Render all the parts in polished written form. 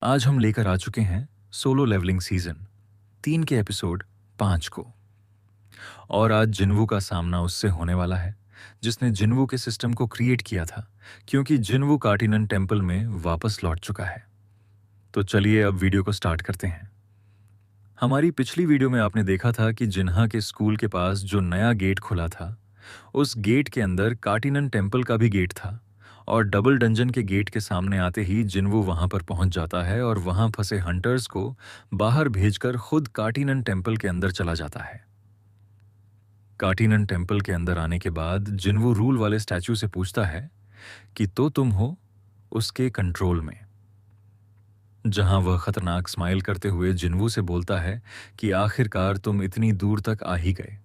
आज हम लेकर आ चुके हैं सोलो लेवलिंग सीजन 3 के एपिसोड 5 को। और आज जिन्वू का सामना उससे होने वाला है जिसने जिन्वू के सिस्टम को क्रिएट किया था, क्योंकि जिन्वू कार्टिनन टेम्पल में वापस लौट चुका है। तो चलिए अब वीडियो को स्टार्ट करते हैं। हमारी पिछली वीडियो में आपने देखा था कि जिन्हा के स्कूल के पास जो नया गेट खुला था, उस गेट के अंदर कार्टिनन टेम्पल का भी गेट था। और डबल डंजन के गेट के सामने आते ही जिन्वू वहां पर पहुंच जाता है और वहां फंसे हंटर्स को बाहर भेजकर खुद कार्टिनन टेम्पल के अंदर चला जाता है। कार्टिनन टेम्पल के अंदर आने के बाद जिन्वू रूल वाले स्टैचू से पूछता है कि तो तुम हो उसके कंट्रोल में, जहां वह खतरनाक स्माइल करते हुए जिन्वू से बोलता है कि आखिरकार तुम इतनी दूर तक आ ही गए।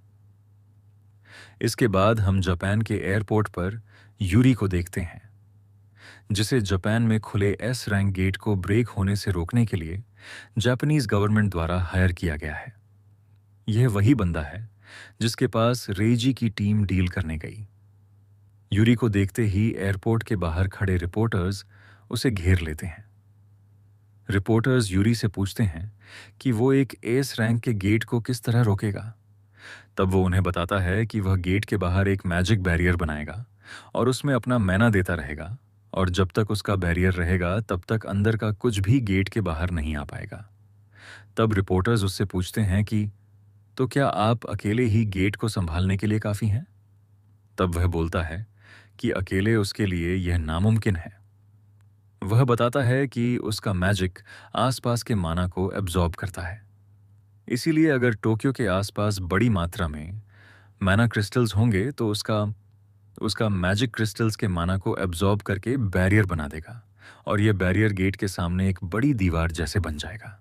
इसके बाद हम जापान के एयरपोर्ट पर यूरी को देखते हैं, जिसे जापान में खुले एस रैंक गेट को ब्रेक होने से रोकने के लिए जापानीज गवर्नमेंट द्वारा हायर किया गया है। यह वही बंदा है जिसके पास रेजी की टीम डील करने गई। यूरी को देखते ही एयरपोर्ट के बाहर खड़े रिपोर्टर्स उसे घेर लेते हैं। रिपोर्टर्स यूरी से पूछते हैं कि वो एक एस रैंक के गेट को किस तरह रोकेगा। तब वो उन्हें बताता है कि वह गेट के बाहर एक मैजिक बैरियर बनाएगा और उसमें अपना मैना देता रहेगा, और जब तक उसका बैरियर रहेगा तब तक अंदर का कुछ भी गेट के बाहर नहीं आ पाएगा। तब रिपोर्टर्स उससे पूछते हैं कि तो क्या आप अकेले ही गेट को संभालने के लिए काफ़ी हैं? तब वह बोलता है कि अकेले उसके लिए यह नामुमकिन है। वह बताता है कि उसका मैजिक आसपास के माना को एब्जॉर्ब करता है, इसीलिए अगर टोक्यो के आसपास बड़ी मात्रा में मैना क्रिस्टल्स होंगे तो उसका उसका मैजिक क्रिस्टल्स के माना को एब्जॉर्ब करके बैरियर बना देगा, और यह बैरियर गेट के सामने एक बड़ी दीवार जैसे बन जाएगा।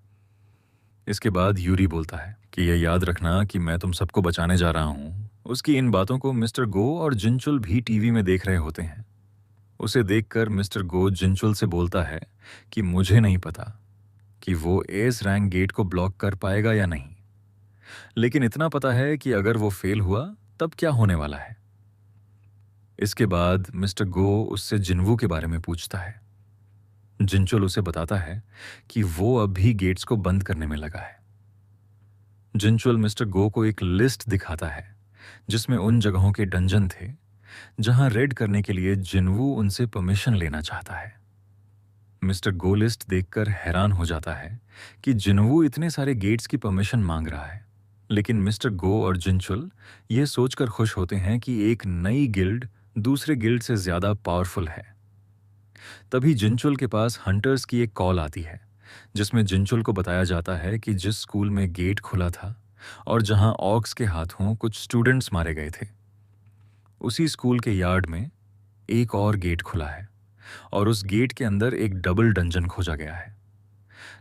इसके बाद यूरी बोलता है कि यह याद रखना कि मैं तुम सबको बचाने जा रहा हूँ। उसकी इन बातों को मिस्टर गो और जिनचुल भी टीवी में देख रहे होते हैं। उसे देखकर मिस्टर गो जिनचुल से बोलता है कि मुझे नहीं पता कि वो एस रैंक गेट को ब्लॉक कर पाएगा या नहीं, लेकिन इतना पता है कि अगर वो फेल हुआ तब क्या होने वाला है। इसके बाद मिस्टर गो उससे जिन्वू के बारे में पूछता है। जिनचुल उसे बताता है कि वो अब भी गेट्स को बंद करने में लगा है। जिनचुल मिस्टर गो को एक लिस्ट दिखाता है जिसमें उन जगहों के डंजन थे जहां रेड करने के लिए जिन्वू उनसे परमिशन लेना चाहता है। मिस्टर गो लिस्ट देखकर हैरान हो जाता है कि जिन्वू इतने सारे गेट्स की परमिशन मांग रहा है, लेकिन मिस्टर गो और जिनचुल ये सोचकर खुश होते हैं कि एक नई गिल्ड दूसरे गिल्ड से ज्यादा पावरफुल है। तभी जिनचुल के पास हंटर्स की एक कॉल आती है, जिसमें जिनचुल को बताया जाता है कि जिस स्कूल में गेट खुला था और जहां ऑक्स के हाथों कुछ स्टूडेंट्स मारे गए थे, उसी स्कूल के यार्ड में एक और गेट खुला है, और उस गेट के अंदर एक डबल डंजन खोजा गया है।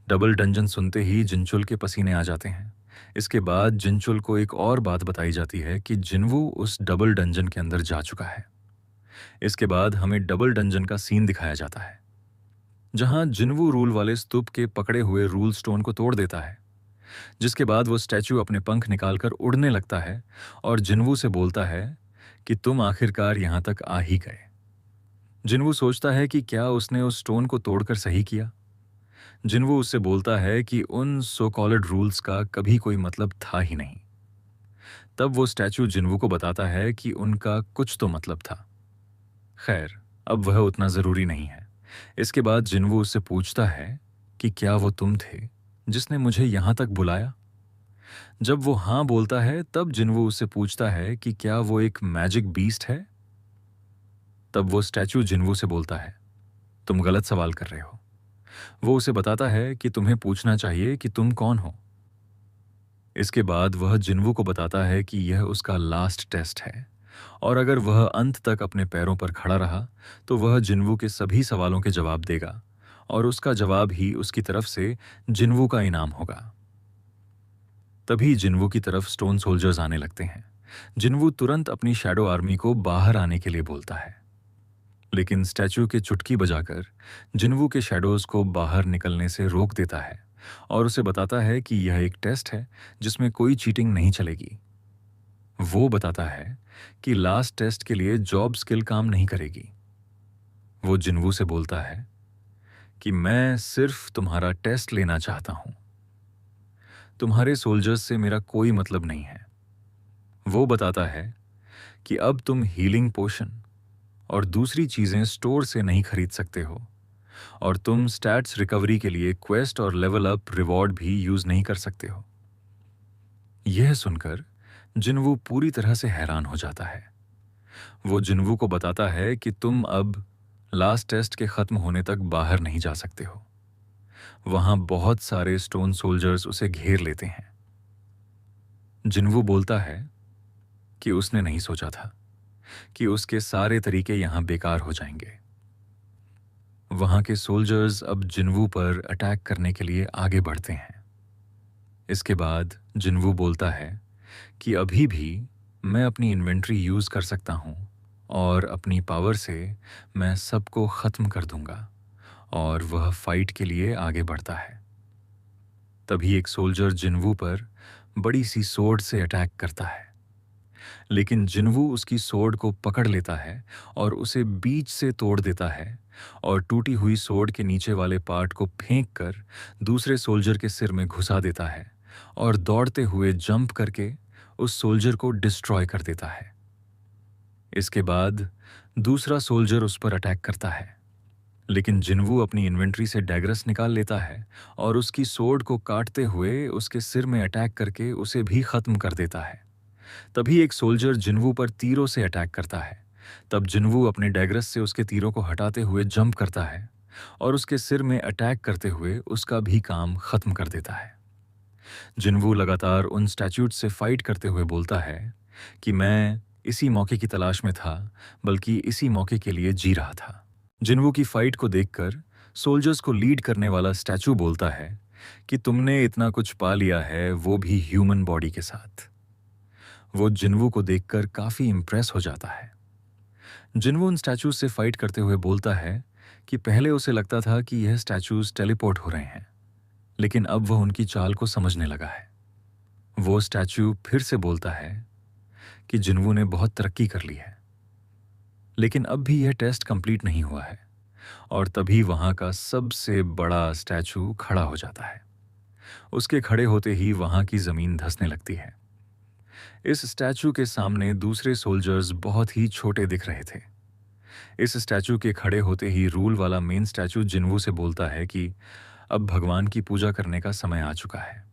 डबल डंजन सुनते ही जिनचुल के पसीने आ जाते हैं। इसके बाद जिनचुल को एक और बात बताई जाती है कि जिन्वू उस डबल डंजन के अंदर जा चुका है। इसके बाद हमें डबल डंजन का सीन दिखाया जाता है, जहां जिन्वू रूल वाले स्तूप के पकड़े हुए रूल स्टोन को तोड़ देता है, जिसके बाद वो स्टैचू अपने पंख निकालकर उड़ने लगता है और जिन्वू से बोलता है कि तुम आखिरकार यहां तक आ ही गए। जिन्वू सोचता है कि क्या उसने उस स्टोन को तोड़कर सही किया। जिन्वू उससे बोलता है कि उन सो कॉल्ड रूल्स का कभी कोई मतलब था ही नहीं। तब वो स्टैचू जिन्वू को बताता है कि उनका कुछ तो मतलब था। खैर, अब वह उतना जरूरी नहीं है। इसके बाद जिन्वू उससे पूछता है कि क्या वो तुम थे जिसने मुझे यहां तक बुलाया। जब वो हाँ बोलता है तब जिन्वू उससे पूछता है कि क्या वो एक मैजिक बीस्ट है। तब वो स्टैचू जिन्वू से बोलता है, तुम गलत सवाल कर रहे हो। वो उसे बताता है कि तुम्हें पूछना चाहिए कि तुम कौन हो। इसके बाद वह जिन्वू को बताता है कि यह उसका लास्ट टेस्ट है, और अगर वह अंत तक अपने पैरों पर खड़ा रहा तो वह जिन्वू के सभी सवालों के जवाब देगा, और उसका जवाब ही उसकी तरफ से जिन्वू का इनाम होगा। तभी जिन्वू की तरफ स्टोन सोल्जर्स आने लगते हैं। जिन्वू तुरंत अपनी शैडो आर्मी को बाहर आने के लिए बोलता है, लेकिन स्टैचू के चुटकी बजाकर जिन्वू के शैडोज को बाहर निकलने से रोक देता है और उसे बताता है कि यह एक टेस्ट है जिसमें कोई चीटिंग नहीं चलेगी। वो बताता है कि लास्ट टेस्ट के लिए जॉब स्किल काम नहीं करेगी। वो जिन्वू से बोलता है कि मैं सिर्फ तुम्हारा टेस्ट लेना चाहता हूं। तुम्हारे सोल्जर्स से मेरा कोई मतलब नहीं है। वो बताता है कि अब तुम हीलिंग पोशन और दूसरी चीजें स्टोर से नहीं खरीद सकते हो, और तुम स्टैट्स रिकवरी के लिए क्वेस्ट और लेवल अप रिवॉर्ड भी यूज नहीं कर सकते हो। यह सुनकर जिन्वू पूरी तरह से हैरान हो जाता है। वो जिन्वू को बताता है कि तुम अब लास्ट टेस्ट के खत्म होने तक बाहर नहीं जा सकते हो। वहां बहुत सारे स्टोन सोल्जर्स उसे घेर लेते हैं। जिन्वू बोलता है कि उसने नहीं सोचा था कि उसके सारे तरीके यहां बेकार हो जाएंगे। वहां के सोल्जर्स अब जिन्वू पर अटैक करने के लिए आगे बढ़ते हैं। इसके बाद जिन्वू बोलता है कि अभी भी मैं अपनी इन्वेंट्री यूज कर सकता हूं और अपनी पावर से मैं सबको खत्म कर दूंगा, और वह फाइट के लिए आगे बढ़ता है। तभी एक सोल्जर जिन्वू पर बड़ी सी सोर्ड से अटैक करता है, लेकिन जिन्वू उसकी सोर्ड को पकड़ लेता है और उसे बीच से तोड़ देता है, और टूटी हुई सोर्ड के नीचे वाले पार्ट को फेंक कर दूसरे सोल्जर के सिर में घुसा देता है और दौड़ते हुए जंप करके उस सोल्जर को डिस्ट्रॉय कर देता है। इसके बाद दूसरा सोल्जर उस पर अटैक करता है, लेकिन जिन्वू अपनी इन्वेंट्री से डैगरस निकाल लेता है और उसकी सोर्ड को काटते हुए उसके सिर में अटैक करके उसे भी खत्म कर देता है। तभी एक सोल्जर जिन्वू पर तीरों से अटैक करता है। तब जिन्वू अपने डैगरस से उसके तीरों को हटाते हुए जंप करता है और उसके सिर में अटैक करते हुए उसका भी काम खत्म कर देता है। जिन्वू लगातार उन स्टैच्यूट से फाइट करते हुए बोलता है कि मैं इसी मौके की तलाश में था, बल्कि इसी मौके के लिए जी रहा था। जिन्वू की फाइट को देखकर सोल्जर्स को लीड करने वाला स्टैचू बोलता है कि तुमने इतना कुछ पा लिया है, वो भी ह्यूमन बॉडी के साथ। वो जिन्वू को देखकर काफी इंप्रेस हो जाता है। जिन्वू उन स्टैचूज से फाइट करते हुए बोलता है कि पहले उसे लगता था कि यह स्टैचूज टेलीपोर्ट हो रहे हैं, लेकिन अब वह उनकी चाल को समझने लगा है। वो स्टैचू फिर से बोलता है कि जिन्वू ने बहुत तरक्की कर ली है, लेकिन अब भी यह टेस्ट कंप्लीट नहीं हुआ है। और तभी वहां का सबसे बड़ा स्टैचू खड़ा हो जाता है। उसके खड़े होते ही वहां की जमीन धंसने लगती है। इस स्टैचू के सामने दूसरे सोल्जर्स बहुत ही छोटे दिख रहे थे। इस स्टैचू के खड़े होते ही रूल वाला मेन स्टैचू जिन्वू से बोलता है कि अब भगवान की पूजा करने का समय आ चुका है।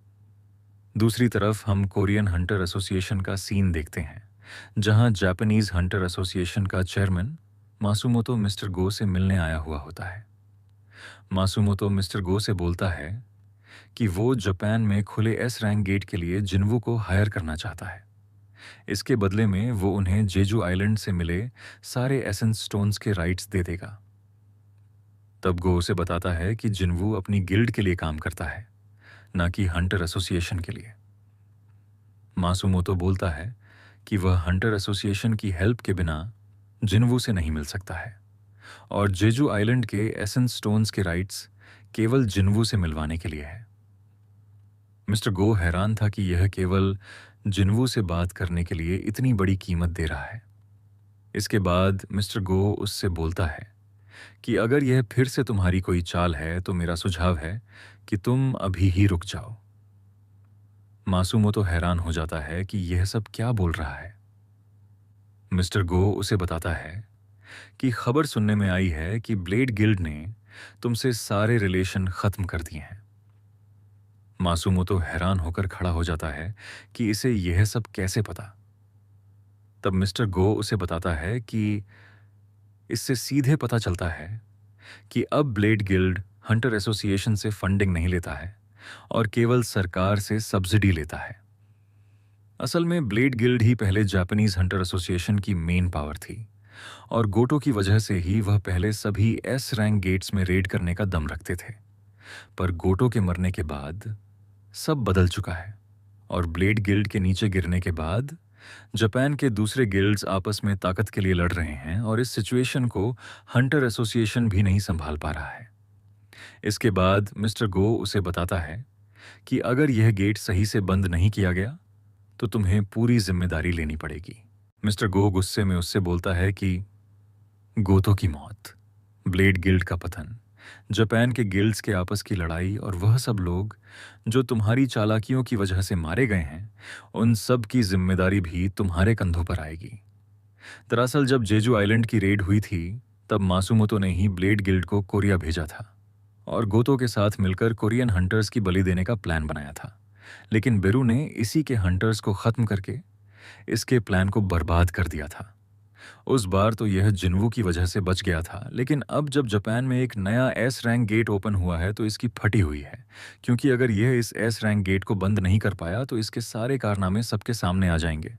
दूसरी तरफ हम कोरियन हंटर एसोसिएशन का सीन देखते हैं, जहां जापानीज हंटर एसोसिएशन का चेयरमैन मासुमोतो मिस्टर गो से मिलने आया हुआ होता है। मासुमोतो मिस्टर गो से बोलता है कि वो जापान में खुले एस रैंक गेट के लिए जिन्वू को हायर करना चाहता है। इसके बदले में वो उन्हें जेजू आइलैंड से मिले सारे एसेंस स्टोन्स के राइट्स दे देगा। तब गो उसे बताता है कि जिन्वू अपनी गिल्ड के लिए काम करता है, ना कि हंटर एसोसिएशन के लिए। मासुमोतो बोलता है कि वह हंटर एसोसिएशन की हेल्प के बिना जिन्वू से नहीं मिल सकता है, और जेजू आइलैंड के एसेंस स्टोन्स के राइट्स केवल जिन्वू से मिलवाने के लिए है। मिस्टर गो हैरान था कि यह केवल जिन्वू से बात करने के लिए इतनी बड़ी कीमत दे रहा है। इसके बाद मिस्टर गो उससे बोलता है कि अगर यह फिर से तुम्हारी कोई चाल है तो मेरा सुझाव है कि तुम अभी ही रुक जाओ। मासूमो तो हैरान हो जाता है कि यह सब क्या बोल रहा है। मिस्टर गो उसे बताता है कि खबर सुनने में आई है कि ब्लेड गिल्ड ने तुमसे सारे रिलेशन खत्म कर दिए हैं। मासूमो तो हैरान होकर खड़ा हो जाता है कि इसे यह सब कैसे पता। तब मिस्टर गो उसे बताता है कि इससे सीधे पता चलता है कि अब ब्लेड गिल्ड हंटर एसोसिएशन से फंडिंग नहीं लेता है और केवल सरकार से सब्सिडी लेता है। असल में ब्लेड गिल्ड ही पहले जापानीज हंटर एसोसिएशन की मेन पावर थी, और गोटो की वजह से ही वह पहले सभी एस रैंक गेट्स में रेड करने का दम रखते थे। पर गोटो के मरने के बाद सब बदल चुका है, और ब्लेड गिल्ड के नीचे गिरने के बाद जापान के दूसरे गिल्ड्स आपस में ताकत के लिए लड़ रहे हैं, और इस सिचुएशन को हंटर एसोसिएशन भी नहीं संभाल पा रहा है। इसके बाद मिस्टर गो उसे बताता है कि अगर यह गेट सही से बंद नहीं किया गया तो तुम्हें पूरी जिम्मेदारी लेनी पड़ेगी। मिस्टर गो गुस्से में उससे बोलता है कि गोतो की मौत, ब्लेड गिल्ड का पतन, जापान के गिल्ड्स के आपस की लड़ाई और वह सब लोग जो तुम्हारी चालाकियों की वजह से मारे गए हैं, उन सब की जिम्मेदारी भी तुम्हारे कंधों पर आएगी। दरअसल जब जेजू आइलैंड की रेड हुई थी, तब मासुमोतो ने ही ब्लेड गिल्ड को कोरिया भेजा था और गोतो के साथ मिलकर कोरियन हंटर्स की बलि देने का प्लान बनाया था। लेकिन बेरू ने इसी के हंटर्स को खत्म करके इसके प्लान को बर्बाद कर दिया था। उस बार तो यह जिन्वू की वजह से बच गया था, लेकिन अब जब जापान में एक नया एस रैंक गेट ओपन हुआ है तो इसकी फटी हुई है, क्योंकि अगर यह इस एस रैंक गेट को बंद नहीं कर पाया तो इसके सारे कारनामे सबके सामने आ जाएंगे।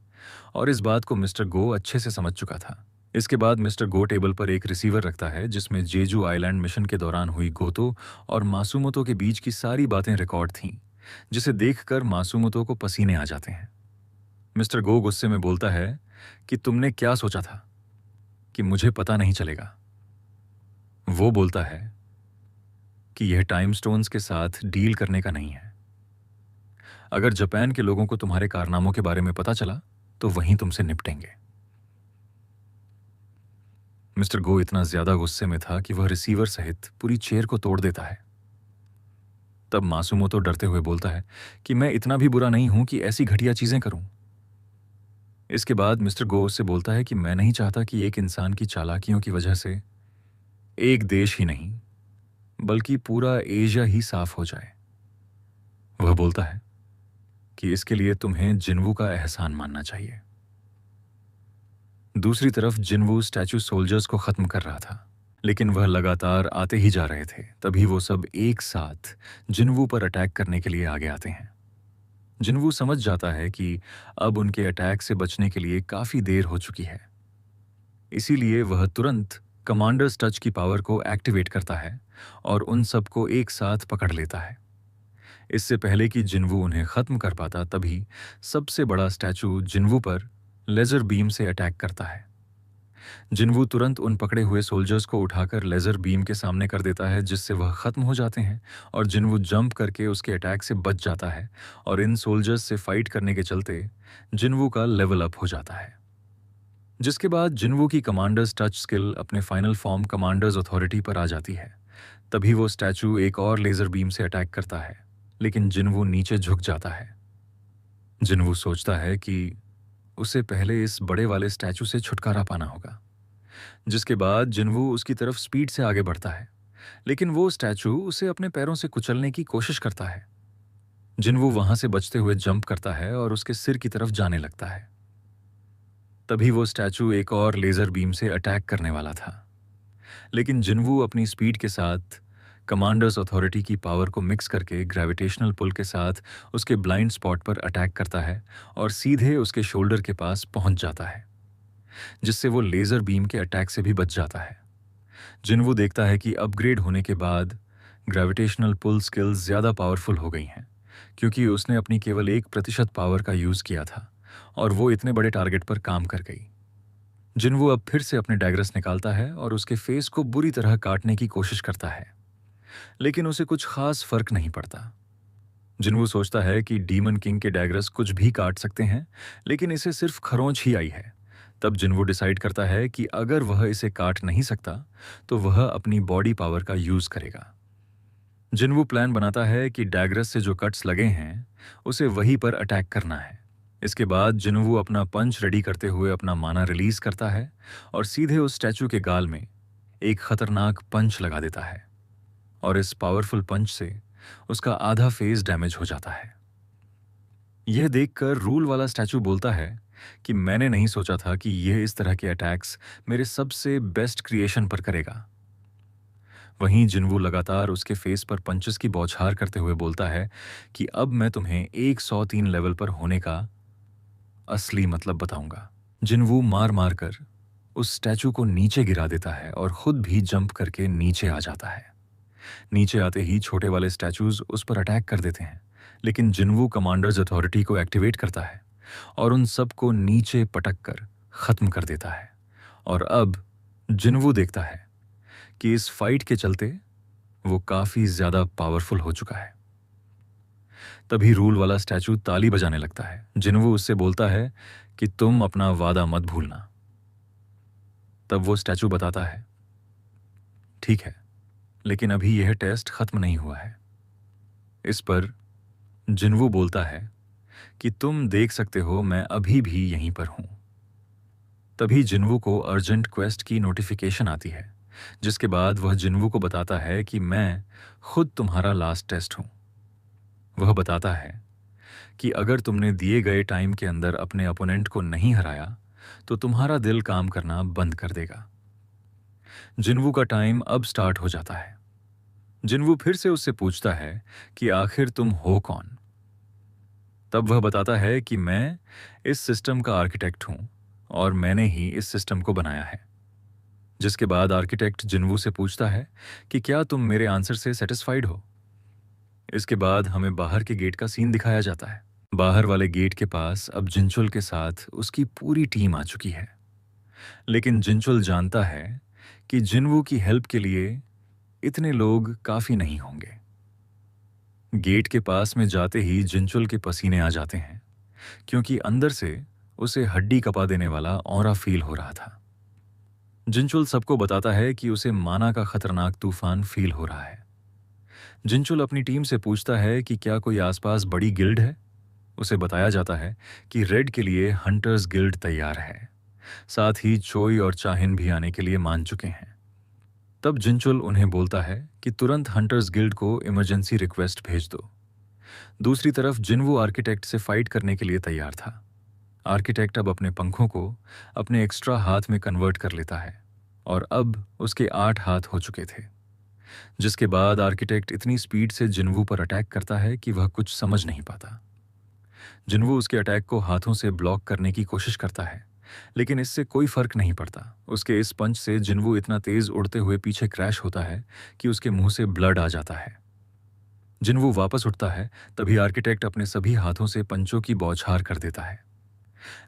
और इस बात को मिस्टर गो अच्छे से समझ चुका था। इसके बाद मिस्टर गो टेबल पर एक रिसीवर रखता है जिसमें जेजू आइलैंड मिशन के दौरान हुई गोतो और मासुमोतो के बीच की सारी बातें रिकॉर्ड थीं, जिसे देखकर मासुमोतो को पसीने आ जाते हैं। मिस्टर गो गुस्से में बोलता है कि तुमने क्या सोचा था कि मुझे पता नहीं चलेगा। वो बोलता है कि यह टाइम स्टोन्स के साथ डील करने का नहीं है। अगर जापान के लोगों को तुम्हारे कारनामों के बारे में पता चला तो वहीं तुमसे निपटेंगे। मिस्टर गो इतना ज्यादा गुस्से में था कि वह रिसीवर सहित पूरी चेयर को तोड़ देता है। तब मासुमोतो डरते हुए बोलता है कि मैं इतना भी बुरा नहीं हूं कि ऐसी घटिया चीजें करूं। इसके बाद मिस्टर गो उससे बोलता है कि मैं नहीं चाहता कि एक इंसान की चालाकियों की वजह से एक देश ही नहीं बल्कि पूरा एशिया ही साफ हो जाए। वह बोलता है कि इसके लिए तुम्हें जिन्वू का एहसान मानना चाहिए। दूसरी तरफ जिन्वू स्टैचू सोल्जर्स को खत्म कर रहा था, लेकिन वह लगातार आते ही जा रहे थे। तभी वो सब एक साथ जिन्वू पर अटैक करने के लिए आगे आते हैं। जिन्वू समझ जाता है कि अब उनके अटैक से बचने के लिए काफी देर हो चुकी है, इसीलिए वह तुरंत कमांडर्स टच की पावर को एक्टिवेट करता है और उन सबको एक साथ पकड़ लेता है। इससे पहले कि जिन्वू उन्हें खत्म कर पाता, तभी सबसे बड़ा स्टैचू जिन्वू पर लेजर बीम से अटैक करता है। जिन्वू तुरंत उन पकड़े हुए सोल्जर्स को उठाकर लेजर बीम के सामने कर देता है, जिससे वह खत्म हो जाते हैं और जिन्वू जंप करके उसके अटैक से बच जाता है और इन सोल्जर्स से फाइट करने के चलते जिन्वू का लेवल अप हो जाता है। जिसके बाद जिन्वू की कमांडर्स टच स्किल अपने फाइनल फॉर्म कमांडर्स अथॉरिटी पर आ जाती है। तभी वो स्टैचू एक और लेजर बीम से अटैक करता है, लेकिन जिन्वू नीचे झुक जाता है। जिन्वू सोचता है कि उसे पहले इस बड़े वाले स्टैचू से छुटकारा पाना होगा। जिसके बाद जिन्वू उसकी तरफ स्पीड से आगे बढ़ता है, लेकिन वो स्टैचू उसे अपने पैरों से कुचलने की कोशिश करता है। जिन्वू वहां से बचते हुए जंप करता है और उसके सिर की तरफ जाने लगता है। तभी वो स्टैचू एक और लेजर बीम से अटैक करने वाला था, लेकिन जिन्वू अपनी स्पीड के साथ कमांडर्स अथॉरिटी की पावर को मिक्स करके ग्रेविटेशनल पुल के साथ उसके ब्लाइंड स्पॉट पर अटैक करता है और सीधे उसके शोल्डर के पास पहुंच जाता है, जिससे वो लेजर बीम के अटैक से भी बच जाता है। जिन्वू देखता है कि अपग्रेड होने के बाद ग्रेविटेशनल पुल स्किल्स ज्यादा पावरफुल हो गई हैं, क्योंकि उसने अपनी केवल 1% पावर का यूज किया था और वो इतने बड़े टारगेट पर काम कर गई। जिन्वू अब फिर से अपने डैगर्स निकालता है और उसके फेस को बुरी तरह काटने की कोशिश करता है, लेकिन उसे कुछ खास फर्क नहीं पड़ता। जिन्वू सोचता है कि डीमन किंग के डैगर्स कुछ भी काट सकते हैं, लेकिन इसे सिर्फ खरोंच ही आई है। तब जिन्वू डिसाइड करता है कि अगर वह इसे काट नहीं सकता तो वह अपनी बॉडी पावर का यूज करेगा। जिन्वू प्लान बनाता है कि डैगरस से जो कट्स लगे हैं उसे वहीं पर अटैक करना है। इसके बाद जिन्वू अपना पंच रेडी करते हुए अपना माना रिलीज करता है और सीधे उस स्टैचू के गाल में एक खतरनाक पंच लगा देता है और इस पावरफुल पंच से उसका आधा फेस डैमेज हो जाता है। यह देखकर रूल वाला स्टैचू बोलता है कि मैंने नहीं सोचा था कि यह इस तरह के अटैक्स मेरे सबसे बेस्ट क्रिएशन पर करेगा। वहीं जिन्वू लगातार उसके फेस पर पंचेस की बौछार करते हुए बोलता है कि अब मैं तुम्हें 103 लेवल पर होने का असली मतलब बताऊंगा। जिन्वू मार मार कर उस स्टैचू को नीचे गिरा देता है और खुद भी जंप करके नीचे आ जाता है। नीचे आते ही छोटे वाले स्टैचूज उस पर अटैक कर देते हैं, लेकिन जिन्वू कमांडर्स अथॉरिटी को एक्टिवेट करता है और उन सबको नीचे पटक कर खत्म कर देता है। और अब जिन्वू देखता है कि इस फाइट के चलते वो काफी ज्यादा पावरफुल हो चुका है। तभी रूल वाला स्टैचू ताली बजाने लगता है। जिन्वू उससे बोलता है कि तुम अपना वादा मत भूलना। तब वो स्टैचू बताता है, ठीक है, लेकिन अभी यह टेस्ट खत्म नहीं हुआ है। इस पर जिन्वू बोलता है कि तुम देख सकते हो मैं अभी भी यहीं पर हूं। तभी जिन्वू को अर्जेंट क्वेस्ट की नोटिफिकेशन आती है, जिसके बाद वह जिन्वू को बताता है कि मैं खुद तुम्हारा लास्ट टेस्ट हूं। वह बताता है कि अगर तुमने दिए गए टाइम के अंदर अपने अपोनेंट को नहीं हराया तो तुम्हारा दिल काम करना बंद कर देगा। जिन्वू का टाइम अब स्टार्ट हो जाता है। जिन्वू फिर से उससे पूछता है कि आखिर तुम हो कौन। तब वह बताता है कि मैं इस सिस्टम का आर्किटेक्ट हूं और मैंने ही इस सिस्टम को बनाया है। जिसके बाद आर्किटेक्ट जिन्वू से पूछता है कि क्या तुम मेरे आंसर से सेटिस्फाइड हो। इसके बाद हमें बाहर के गेट का सीन दिखाया जाता है। बाहर वाले गेट के पास अब जिनचुल के साथ उसकी पूरी टीम आ चुकी है, लेकिन जिनचुल जानता है कि जिन्वू की हेल्प के लिए इतने लोग काफी नहीं होंगे। गेट के पास में जाते ही जिनचुल के पसीने आ जाते हैं, क्योंकि अंदर से उसे हड्डी कपा देने वाला ऑरा फील हो रहा था। जिनचुल सबको बताता है कि उसे माना का खतरनाक तूफान फील हो रहा है। जिनचुल अपनी टीम से पूछता है कि क्या कोई आसपास बड़ी गिल्ड है। उसे बताया जाता है कि रेड के लिए हंटर्स गिल्ड तैयार है। साथ ही चोई और चाहिन भी आने के लिए मान चुके हैं। तब जिनचुल उन्हें बोलता है कि तुरंत हंटर्स गिल्ड को इमरजेंसी रिक्वेस्ट भेज दो। दूसरी तरफ जिन्वू आर्किटेक्ट से फाइट करने के लिए तैयार था। आर्किटेक्ट अब अपने पंखों को अपने एक्स्ट्रा हाथ में कन्वर्ट कर लेता है और अब उसके 8 हाथ हो चुके थे। जिसके बाद आर्किटेक्ट इतनी स्पीड से जिन्वू पर अटैक करता है कि वह कुछ समझ नहीं पाता। जिन्वू उसके अटैक को हाथों से ब्लॉक करने की कोशिश करता है, लेकिन इससे कोई फर्क नहीं पड़ता। उसके इस पंच से जिन्वू इतना तेज उड़ते हुए पीछे क्रैश होता है कि उसके मुंह से ब्लड आ जाता है। जिन्वू वापस उठता है, तभी आर्किटेक्ट अपने सभी हाथों से पंचों की बौछार कर देता है,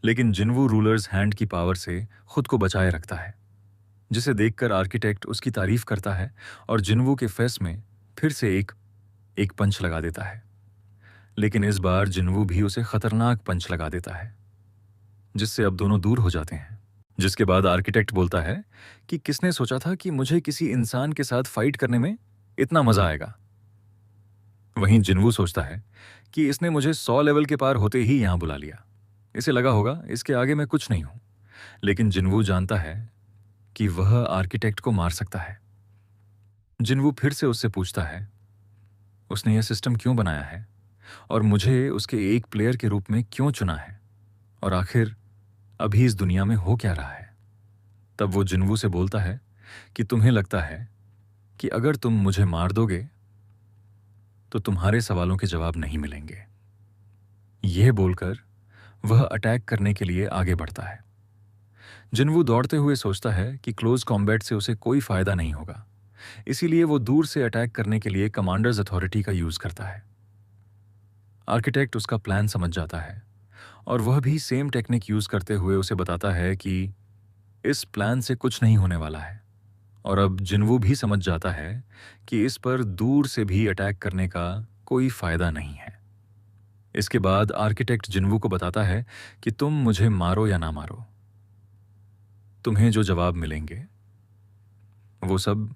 लेकिन जिन्वू रूलर्स हैंड की पावर से खुद को बचाए रखता है। जिसे देखकर आर्किटेक्ट उसकी तारीफ करता है और जिन्वू के फेस में फिर से एक पंच लगा देता है। लेकिन इस बार जिन्वू भी उसे खतरनाक पंच लगा देता है, जिससे अब दोनों दूर हो जाते हैं। जिसके बाद आर्किटेक्ट बोलता है कि किसने सोचा था कि मुझे किसी इंसान के साथ फाइट करने में इतना मजा आएगा। वहीं जिन्वू सोचता है कि इसने मुझे 100 लेवल के पार होते ही यहां बुला लिया। इसे लगा होगा इसके आगे मैं कुछ नहीं हूं। लेकिन जिन्वू जानता है कि वह आर्किटेक्ट को मार सकता है। जिन्वू फिर से उससे पूछता है उसने यह सिस्टम क्यों बनाया है और मुझे उसके एक प्लेयर के रूप में क्यों चुना है, और आखिर अभी इस दुनिया में हो क्या रहा है। तब वो जिन्वू से बोलता है कि तुम्हें लगता है कि अगर तुम मुझे मार दोगे तो तुम्हारे सवालों के जवाब नहीं मिलेंगे। यह बोलकर वह अटैक करने के लिए आगे बढ़ता है। जिन्वू दौड़ते हुए सोचता है कि क्लोज कॉम्बैट से उसे कोई फायदा नहीं होगा, इसीलिए वो दूर से अटैक करने के लिए कमांडर्स अथॉरिटी का यूज करता है। आर्किटेक्ट उसका प्लान समझ जाता है और वह भी सेम टेक्निक यूज करते हुए उसे बताता है कि इस प्लान से कुछ नहीं होने वाला है। और अब जिन्वू भी समझ जाता है कि इस पर दूर से भी अटैक करने का कोई फायदा नहीं है। इसके बाद आर्किटेक्ट जिन्वू को बताता है कि तुम मुझे मारो या ना मारो, तुम्हें जो जवाब मिलेंगे वो सब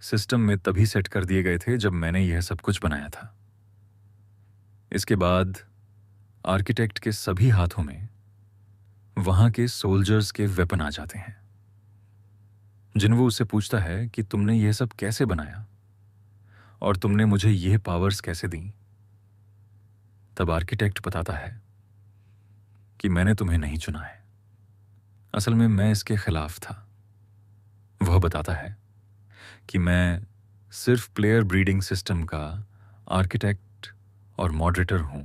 सिस्टम में तभी सेट कर दिए गए थे जब मैंने यह सब कुछ बनाया था। इसके बाद आर्किटेक्ट के सभी हाथों में वहां के सोल्जर्स के वेपन आ जाते हैं। जिन्वू उससे पूछता है कि तुमने यह सब कैसे बनाया और तुमने मुझे यह पावर्स कैसे दी। तब आर्किटेक्ट बताता है कि मैंने तुम्हें नहीं चुना है, असल में मैं इसके खिलाफ था। वह बताता है कि मैं सिर्फ प्लेयर ब्रीडिंग सिस्टम का आर्किटेक्ट और मॉडरेटर हूं,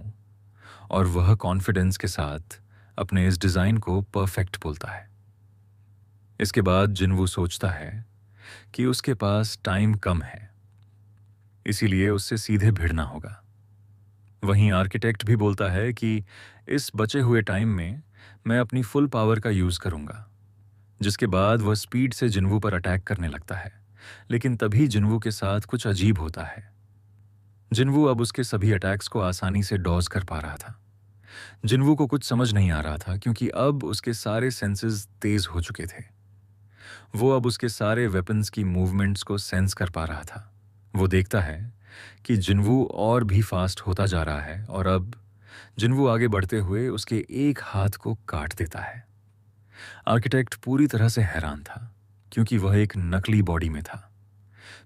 और वह कॉन्फिडेंस के साथ अपने इस डिजाइन को परफेक्ट बोलता है। इसके बाद जिन्वू सोचता है कि उसके पास टाइम कम है, इसीलिए उससे सीधे भिड़ना होगा। वहीं आर्किटेक्ट भी बोलता है कि इस बचे हुए टाइम में मैं अपनी फुल पावर का यूज करूंगा। जिसके बाद वह स्पीड से जिन्वू पर अटैक करने लगता है, लेकिन तभी जिन्वू के साथ कुछ अजीब होता है। जिन्वू अब उसके सभी अटैक्स को आसानी से डॉज कर पा रहा था। जिन्वू को कुछ समझ नहीं आ रहा था, क्योंकि अब उसके सारे सेंसेस तेज हो चुके थे। वो अब उसके सारे वेपन्स की मूवमेंट्स को सेंस कर पा रहा था। वो देखता है कि जिन्वू और भी फास्ट होता जा रहा है और अब जिन्वू आगे बढ़ते हुए उसके एक हाथ को काट देता है। आर्किटेक्ट पूरी तरह से हैरान था क्योंकि वह एक नकली बॉडी में था।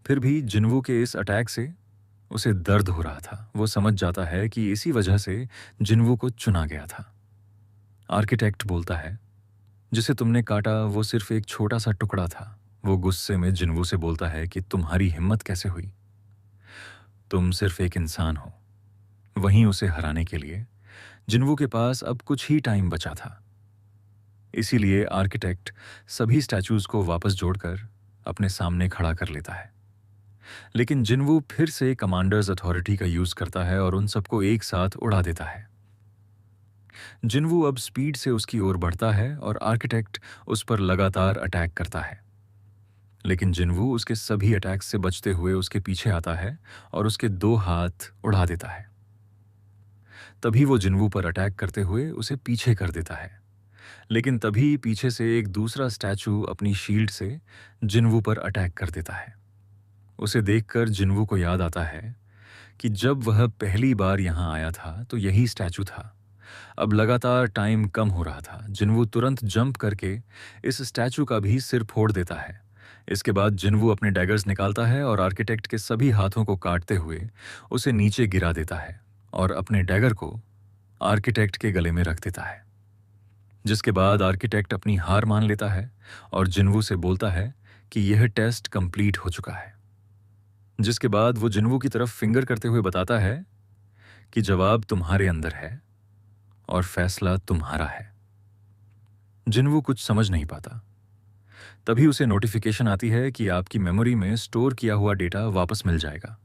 फिर भी जिन्वू के इस अटैक से उसे दर्द हो रहा था। वो समझ जाता है कि इसी वजह से जिन्वू को चुना गया था। आर्किटेक्ट बोलता है, जिसे तुमने काटा वो सिर्फ एक छोटा सा टुकड़ा था। वो गुस्से में जिन्वू से बोलता है कि तुम्हारी हिम्मत कैसे हुई, तुम सिर्फ एक इंसान हो। वहीं उसे हराने के लिए जिन्वू के पास अब कुछ ही टाइम बचा था। इसीलिए आर्किटेक्ट सभी स्टैचूज को वापस जोड़कर अपने सामने खड़ा कर लेता है। लेकिन जिन्वू फिर से कमांडर्स अथॉरिटी का यूज करता है और उन सबको एक साथ उड़ा देता है। जिन्वू अब स्पीड से उसकी ओर बढ़ता है और आर्किटेक्ट उस पर लगातार अटैक करता है। लेकिन जिन्वू उसके सभी अटैक्स से बचते हुए उसके पीछे आता है और उसके 2 हाथ उड़ा देता है। तभी वो जिन्वू पर अटैक करते हुए उसे पीछे कर देता है। लेकिन तभी पीछे से एक दूसरा स्टैचू अपनी शील्ड से जिन्वू पर अटैक कर देता है। उसे देखकर जिन्वू को याद आता है कि जब वह पहली बार यहाँ आया था तो यही स्टैचू था। अब लगातार टाइम कम हो रहा था। जिन्वू तुरंत जंप करके इस स्टैचू का भी सिर फोड़ देता है। इसके बाद जिन्वू अपने डैगर्स निकालता है और आर्किटेक्ट के सभी हाथों को काटते हुए उसे नीचे गिरा देता है और अपने डैगर को आर्किटेक्ट के गले में रख देता है। जिसके बाद आर्किटेक्ट अपनी हार मान लेता है और जिन्वू से बोलता है कि यह टेस्ट कंप्लीट हो चुका है। जिसके बाद वो जिन्वू की तरफ फिंगर करते हुए बताता है कि जवाब तुम्हारे अंदर है और फैसला तुम्हारा है। जिन्वू कुछ समझ नहीं पाता। तभी उसे नोटिफिकेशन आती है कि आपकी मेमोरी में स्टोर किया हुआ डेटा वापस मिल जाएगा।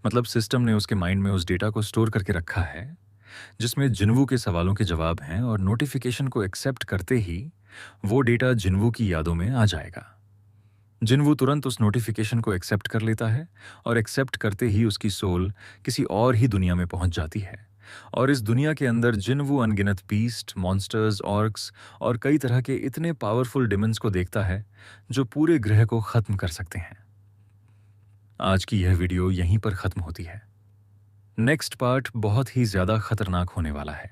मतलब सिस्टम ने उसके माइंड में उस डेटा को स्टोर करके रखा है जिसमें जिन्वू के सवालों के जवाब हैं, और नोटिफिकेशन को एक्सेप्ट करते ही वो डेटा जिन्वू की यादों में आ जाएगा। जिन्वू तुरंत उस नोटिफिकेशन को एक्सेप्ट कर लेता है और एक्सेप्ट करते ही उसकी सोल किसी और ही दुनिया में पहुंच जाती है। और इस दुनिया के अंदर जिन्वू अनगिनत बीस्ट, मॉन्स्टर्स, ऑर्क्स और कई तरह के इतने पावरफुल डिमंस को देखता है जो पूरे ग्रह को खत्म कर सकते हैं। आज की यह वीडियो यहीं पर खत्म होती है। नेक्स्ट पार्ट बहुत ही ज्यादा खतरनाक होने वाला है,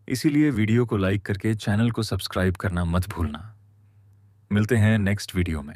इसीलिए वीडियो को लाइक करके चैनल को सब्सक्राइब करना मत भूलना। मिलते हैं नेक्स्ट वीडियो में।